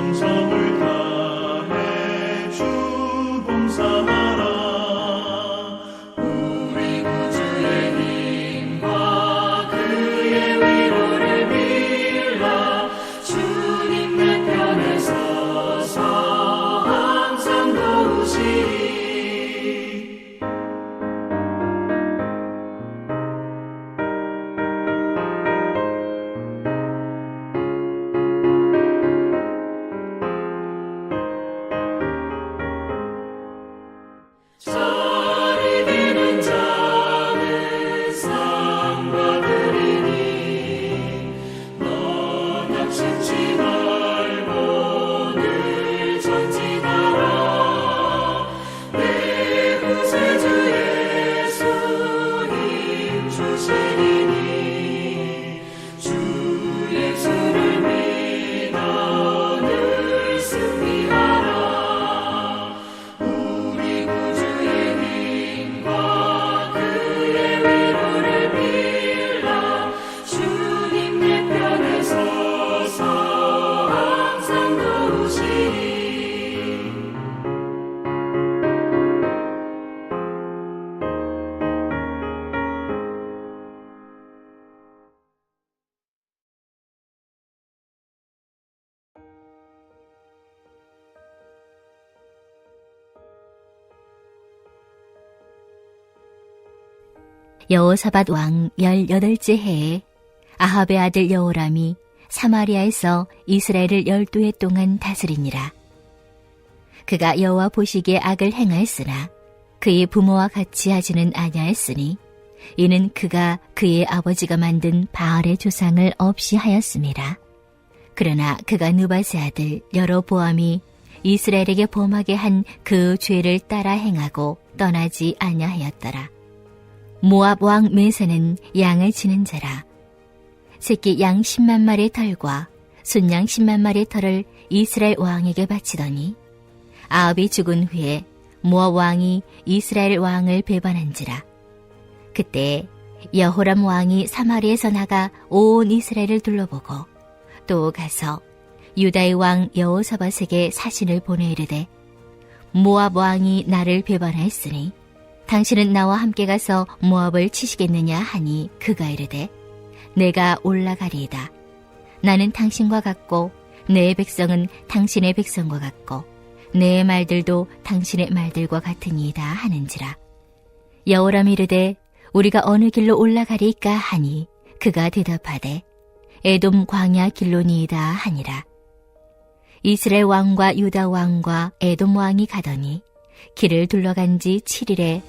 정성을 다해 주 봉사하라. 우리 구주의 힘과 그의 위로를 빌라. 주님 내 편에 서서 항상 도우시리. 자리 비는 자는 상 받으리니 너 낙심치 말고 늘 전진하라. 내 구세주 예수 힘 주시리니 주 예수를 믿어 늘 승리하라. 우리 구주의 힘과 그의 위로를 빌라. 주님 내 편에 서서 항상 도우시리. 여호사밧 왕 18째 해에 아합의 아들 여호람이 사마리아에서 이스라엘을 12해 동안 다스리니라. 그가 여호와 보시기에 악을 행하였으나 그의 부모와 같이 하지는 아니하였으니 이는 그가 그의 아버지가 만든 바알의 조상을 없이 하였음이라. 그러나 그가 느밧의 아들 여로보암이 이스라엘에게 범하게 한 그 죄를 따라 행하고 떠나지 아니하였더라. 모압 왕 메사는 양을 치는 자라. 새끼 양 10만 마리의 털과 순양 10만 마리의 털을 이스라엘 왕에게 바치더니 아합이 죽은 후에 모압 왕이 이스라엘 왕을 배반한지라. 그때 여호람 왕이 사마리에서 나가 온 이스라엘을 둘러보고 또 가서 유다의 왕 여호사밧에게 사신을 보내 이르되 모압 왕이 나를 배반하였으니 당신은 나와 함께 가서 모압을 치시겠느냐 하니 그가 이르되 내가 올라가리이다. 나는 당신과 같고 내 백성은 당신의 백성과 같고 내 말들도 당신의 말들과 같으니이다 하는지라. 여호람이 이르되 우리가 어느 길로 올라가리이까 하니 그가 대답하되 에돔 광야 길로니이다 하니라. 이스라엘 왕과 유다 왕과 에돔 왕이 가더니 길을 둘러간 지 7일에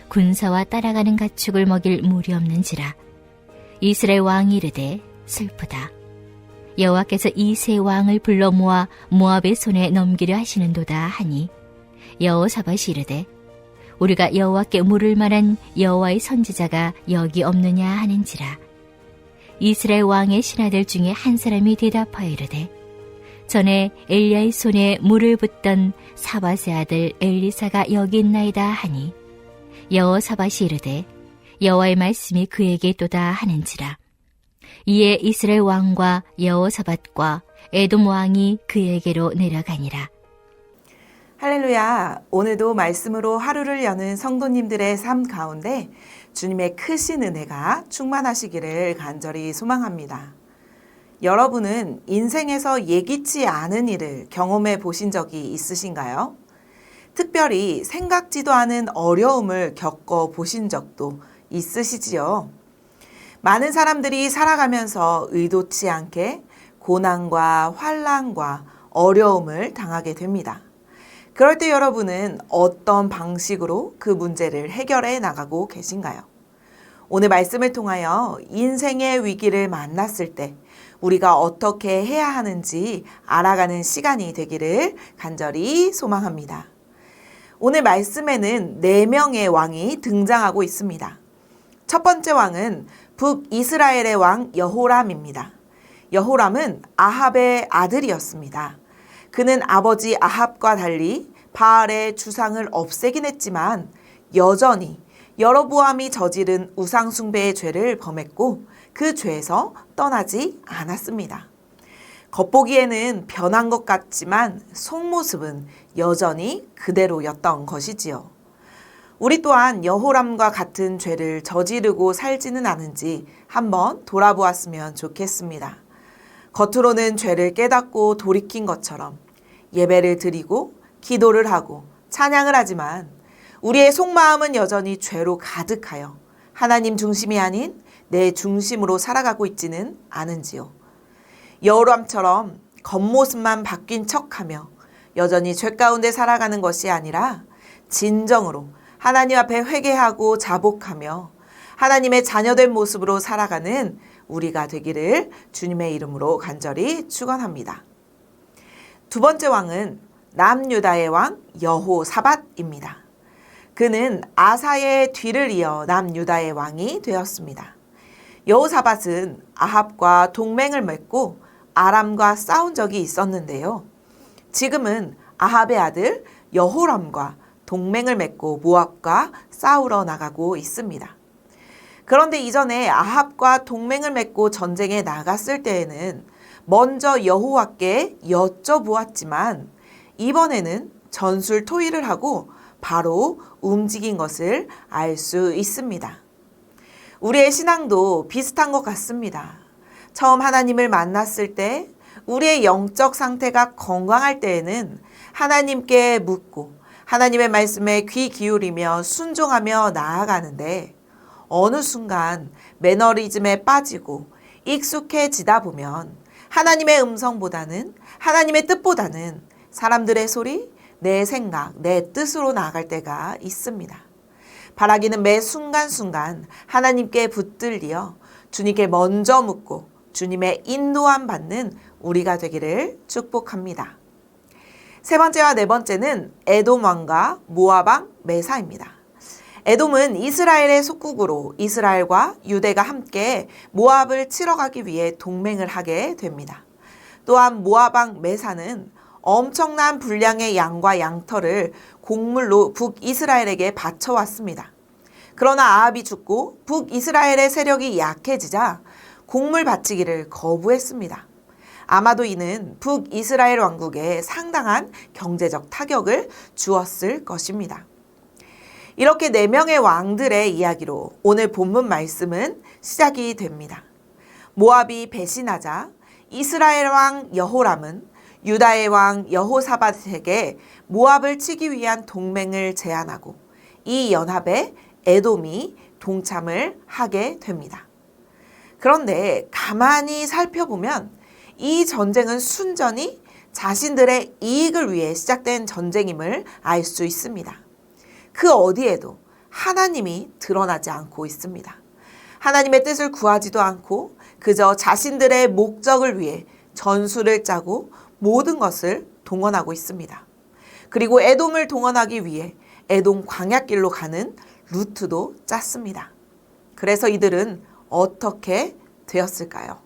군사와 따라가는 가축을 먹일 물이 없는지라. 이스라엘 왕이 이르되 슬프다. 여호와께서 이 세 왕을 불러 모아 모압의 손에 넘기려 하시는도다 하니 여호사밧이 이르되 우리가 여호와께 물을 만한 여호와의 선지자가 여기 없느냐 하는지라. 이스라엘 왕의 신하들 중에 한 사람이 대답하여 이르되 전에 엘리야의 손에 물을 붓던 사밧의 아들 엘리사가 여기 있나이다 하니 여호사밧이 이르되 여호와의 말씀이 그에게 있도다 하는지라. 이에 이스라엘 왕과 여호사밧과 에돔 왕이 그에게로 내려가니라. 할렐루야. 오늘도 말씀으로 하루를 여는 성도님들의 삶 가운데 주님의 크신 은혜가 충만하시기를 간절히 소망합니다. 여러분은 인생에서 예기치 않은 일을 경험해 보신 적이 있으신가요? 특별히 생각지도 않은 어려움을 겪어 보신 적도 있으시지요? 많은 사람들이 살아가면서 의도치 않게 고난과 환난과 어려움을 당하게 됩니다. 그럴 때 여러분은 어떤 방식으로 그 문제를 해결해 나가고 계신가요? 오늘 말씀을 통하여 인생의 위기를 만났을 때 우리가 어떻게 해야 하는지 알아가는 시간이 되기를 간절히 소망합니다. 오늘 말씀에는 4명의 왕이 등장하고 있습니다. 첫 번째 왕은 북이스라엘의 왕 여호람입니다. 여호람은 아합의 아들이었습니다. 그는 아버지 아합과 달리 바알의 주상을 없애긴 했지만 여전히 여로보암이 저지른 우상숭배의 죄를 범했고 그 죄에서 떠나지 않았습니다. 겉보기에는 변한 것 같지만 속모습은 여전히 그대로였던 것이지요. 우리 또한 여호람과 같은 죄를 저지르고 살지는 않은지 한번 돌아보았으면 좋겠습니다. 겉으로는 죄를 깨닫고 돌이킨 것처럼 예배를 드리고 기도를 하고 찬양을 하지만 우리의 속마음은 여전히 죄로 가득하여 하나님 중심이 아닌 내 중심으로 살아가고 있지는 않은지요. 여호람처럼 겉모습만 바뀐 척하며 여전히 죄 가운데 살아가는 것이 아니라 진정으로 하나님 앞에 회개하고 자복하며 하나님의 자녀된 모습으로 살아가는 우리가 되기를 주님의 이름으로 간절히 축원합니다. 두 번째 왕은 남유다의 왕 여호사밧입니다. 그는 아사의 뒤를 이어 남유다의 왕이 되었습니다. 여호사밧은 아합과 동맹을 맺고 아람과 싸운 적이 있었는데요. 지금은 아합의 아들 여호람과 동맹을 맺고 모압과 싸우러 나가고 있습니다. 그런데 이전에 아합과 동맹을 맺고 전쟁에 나갔을 때에는 먼저 여호와께 여쭤보았지만 이번에는 전술토의를 하고 바로 움직인 것을 알 수 있습니다. 우리의 신앙도 비슷한 것 같습니다. 처음 하나님을 만났을 때 우리의 영적 상태가 건강할 때에는 하나님께 묻고 하나님의 말씀에 귀 기울이며 순종하며 나아가는데 어느 순간 매너리즘에 빠지고 익숙해지다 보면 하나님의 음성보다는 하나님의 뜻보다는 사람들의 소리, 내 생각, 내 뜻으로 나아갈 때가 있습니다. 바라기는 매 순간순간 하나님께 붙들려 주님께 먼저 묻고 주님의 인도함 받는 우리가 되기를 축복합니다. 세 번째와 네 번째는 에돔 왕과 모압 왕 메사입니다. 에돔은 이스라엘의 속국으로 이스라엘과 유대가 함께 모압을 치러 가기 위해 동맹을 하게 됩니다. 또한 모압 왕 메사는 엄청난 분량의 양과 양털을 곡물로 북이스라엘에게 바쳐왔습니다. 그러나 아합이 죽고 북이스라엘의 세력이 약해지자 곡물 바치기를 거부했습니다. 아마도 이는 북이스라엘 왕국에 상당한 경제적 타격을 주었을 것입니다. 이렇게 4명의 왕들의 이야기로 오늘 본문 말씀은 시작이 됩니다. 모압이 배신하자 이스라엘 왕 여호람은 유다의 왕 여호사밧에게 모압을 치기 위한 동맹을 제안하고 이 연합에 에돔이 동참을 하게 됩니다. 그런데 가만히 살펴보면 이 전쟁은 순전히 자신들의 이익을 위해 시작된 전쟁임을 알 수 있습니다. 그 어디에도 하나님이 드러나지 않고 있습니다. 하나님의 뜻을 구하지도 않고 그저 자신들의 목적을 위해 전술을 짜고 모든 것을 동원하고 있습니다. 그리고 에돔을 동원하기 위해 에돔 광야길로 가는 루트도 짰습니다. 그래서 이들은 어떻게 되었을까요?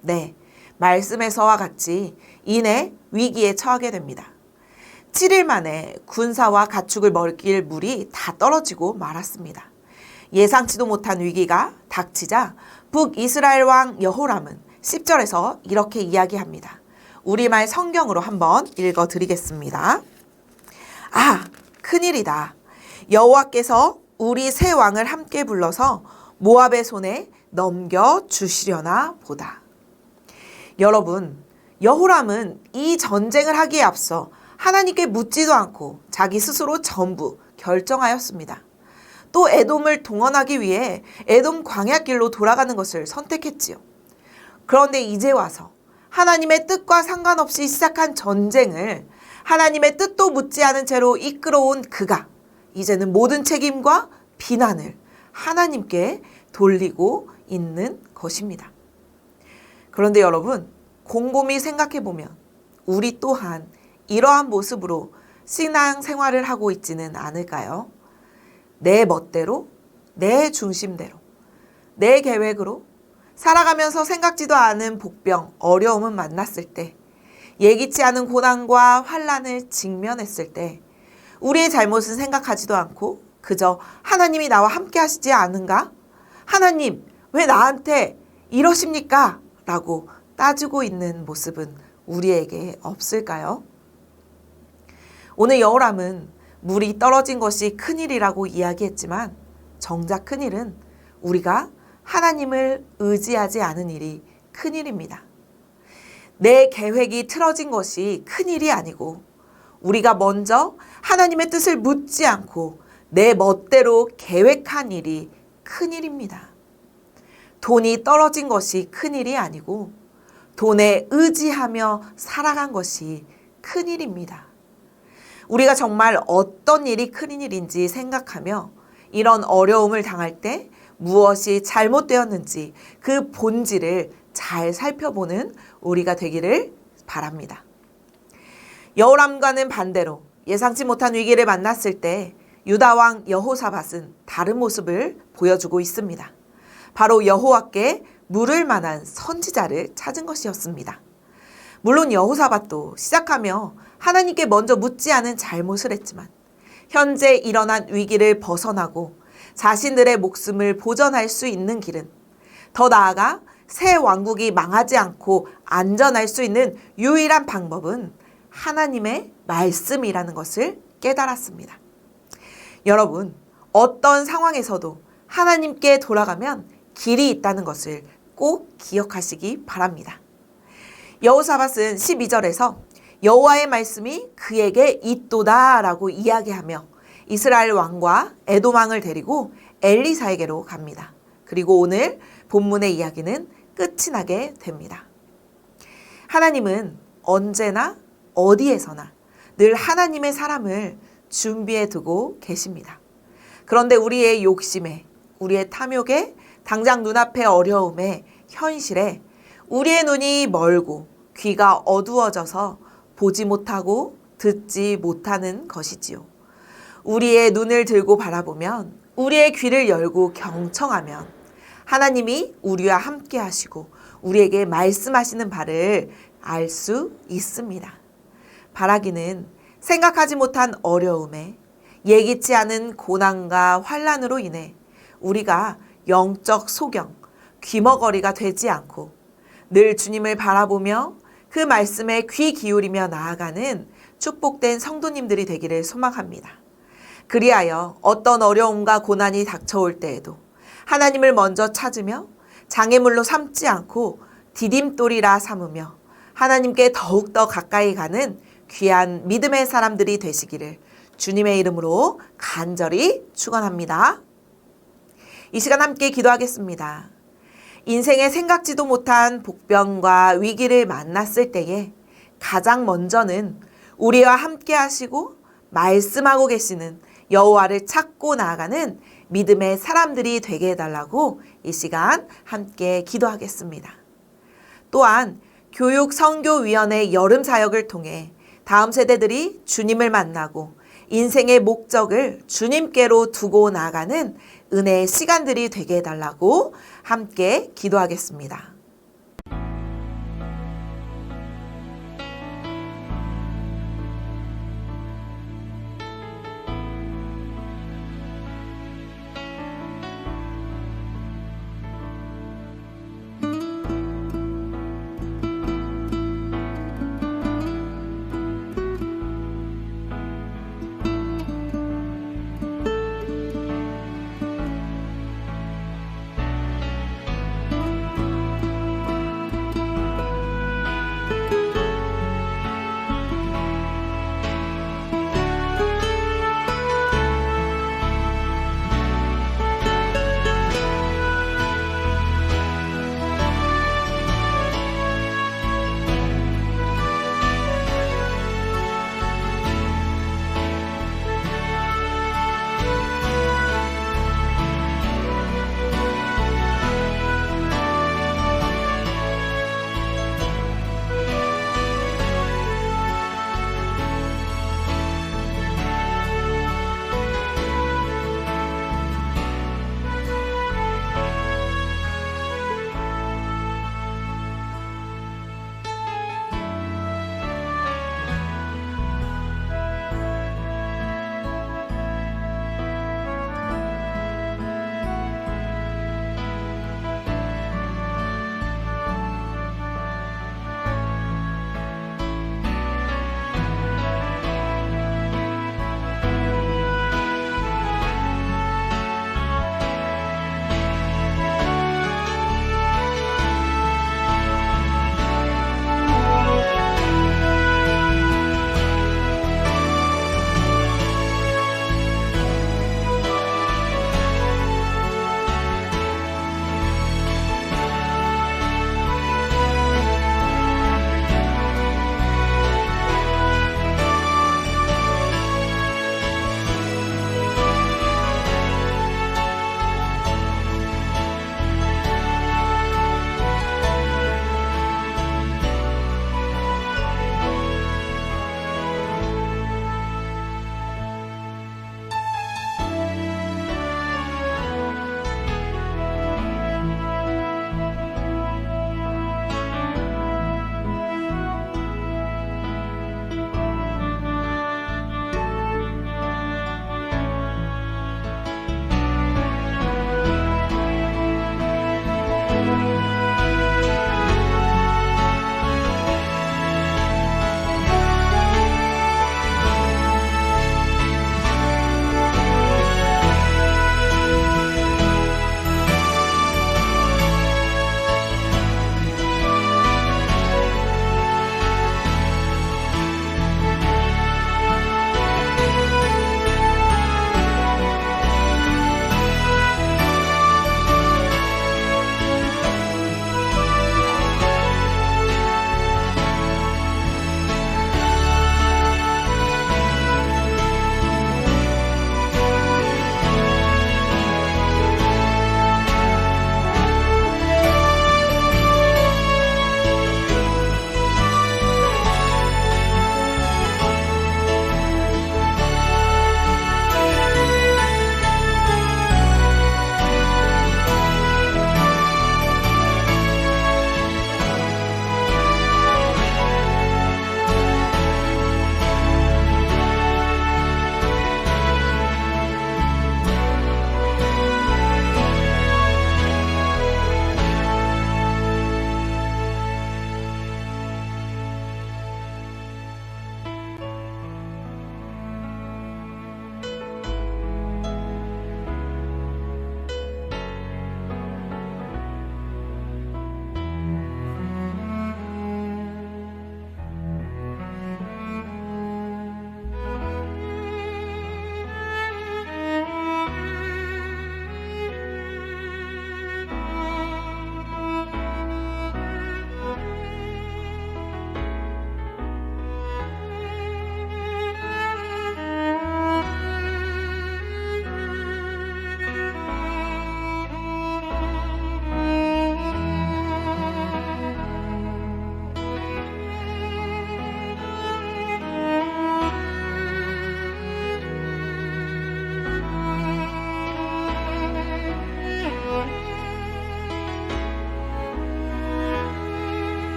네, 말씀에서와 같이 이내 위기에 처하게 됩니다. 7일 만에 군사와 가축을 먹일 물이 다 떨어지고 말았습니다. 예상치도 못한 위기가 닥치자 북이스라엘 왕 여호람은 10절에서 이렇게 이야기합니다. 우리말 성경으로 한번 읽어드리겠습니다. 아, 큰일이다. 여호와께서 우리 세 왕을 함께 불러서 모압의 손에 넘겨주시려나 보다. 여러분, 여호람은 이 전쟁을 하기에 앞서 하나님께 묻지도 않고 자기 스스로 전부 결정하였습니다. 또 에돔을 동원하기 위해 에돔 광야길로 돌아가는 것을 선택했지요. 그런데 이제 와서 하나님의 뜻과 상관없이 시작한 전쟁을 하나님의 뜻도 묻지 않은 채로 이끌어온 그가 이제는 모든 책임과 비난을 하나님께 돌리고 있는 것입니다. 그런데 여러분, 곰곰이 생각해보면 우리 또한 이러한 모습으로 신앙 생활을 하고 있지는 않을까요? 내 멋대로, 내 중심대로, 내 계획으로 살아가면서 생각지도 않은 복병, 어려움을 만났을 때, 예기치 않은 고난과 환난을 직면했을 때 우리의 잘못은 생각하지도 않고 그저 하나님이 나와 함께 하시지 않은가? 하나님, 왜 나한테 이러십니까? 라고 따지고 있는 모습은 우리에게 없을까요? 오늘 여호람은 물이 떨어진 것이 큰일이라고 이야기했지만 정작 큰일은 우리가 하나님을 의지하지 않은 일이 큰일입니다. 내 계획이 틀어진 것이 큰일이 아니고 우리가 먼저 하나님의 뜻을 묻지 않고 내 멋대로 계획한 일이 큰일입니다. 돈이 떨어진 것이 큰일이 아니고 돈에 의지하며 살아간 것이 큰일입니다. 우리가 정말 어떤 일이 큰일인지 생각하며 이런 어려움을 당할 때 무엇이 잘못되었는지 그 본질을 잘 살펴보는 우리가 되기를 바랍니다. 여호람과는 반대로 예상치 못한 위기를 만났을 때 유다 왕 여호사밧은 다른 모습을 보여주고 있습니다. 바로 여호와께 물을 만한 선지자를 찾은 것이었습니다. 물론 여호사밧도 시작하며 하나님께 먼저 묻지 않은 잘못을 했지만 현재 일어난 위기를 벗어나고 자신들의 목숨을 보전할 수 있는 길은 더 나아가 새 왕국이 망하지 않고 안전할 수 있는 유일한 방법은 하나님의 말씀이라는 것을 깨달았습니다. 여러분, 어떤 상황에서도 하나님께 돌아가면 길이 있다는 것을 꼭 기억하시기 바랍니다. 여호사밧은 12절에서 여호와의 말씀이 그에게 있도다 라고 이야기하며 이스라엘 왕과 에돔 왕을 데리고 엘리사에게로 갑니다. 그리고 오늘 본문의 이야기는 끝이 나게 됩니다. 하나님은 언제나 어디에서나 늘 하나님의 사람을 준비해 두고 계십니다. 그런데 우리의 욕심에, 우리의 탐욕에, 당장 눈앞의 어려움에, 현실에 우리의 눈이 멀고 귀가 어두워져서 보지 못하고 듣지 못하는 것이지요. 우리의 눈을 들고 바라보면, 우리의 귀를 열고 경청하면 하나님이 우리와 함께 하시고 우리에게 말씀하시는 바를 알 수 있습니다. 바라기는 생각하지 못한 어려움에 예기치 않은 고난과 환난으로 인해 우리가 영적 소경, 귀머거리가 되지 않고 늘 주님을 바라보며 그 말씀에 귀 기울이며 나아가는 축복된 성도님들이 되기를 소망합니다. 그리하여 어떤 어려움과 고난이 닥쳐올 때에도 하나님을 먼저 찾으며 장애물로 삼지 않고 디딤돌이라 삼으며 하나님께 더욱더 가까이 가는 귀한 믿음의 사람들이 되시기를 주님의 이름으로 간절히 축원합니다. 이 시간 함께 기도하겠습니다. 인생에 생각지도 못한 복병과 위기를 만났을 때에 가장 먼저는 우리와 함께 하시고 말씀하고 계시는 여호와를 찾고 나아가는 믿음의 사람들이 되게 해달라고 이 시간 함께 기도하겠습니다. 또한 교육선교위원회 여름 사역을 통해 다음 세대들이 주님을 만나고 인생의 목적을 주님께로 두고 나가는 은혜의 시간들이 되게 해달라고 함께 기도하겠습니다.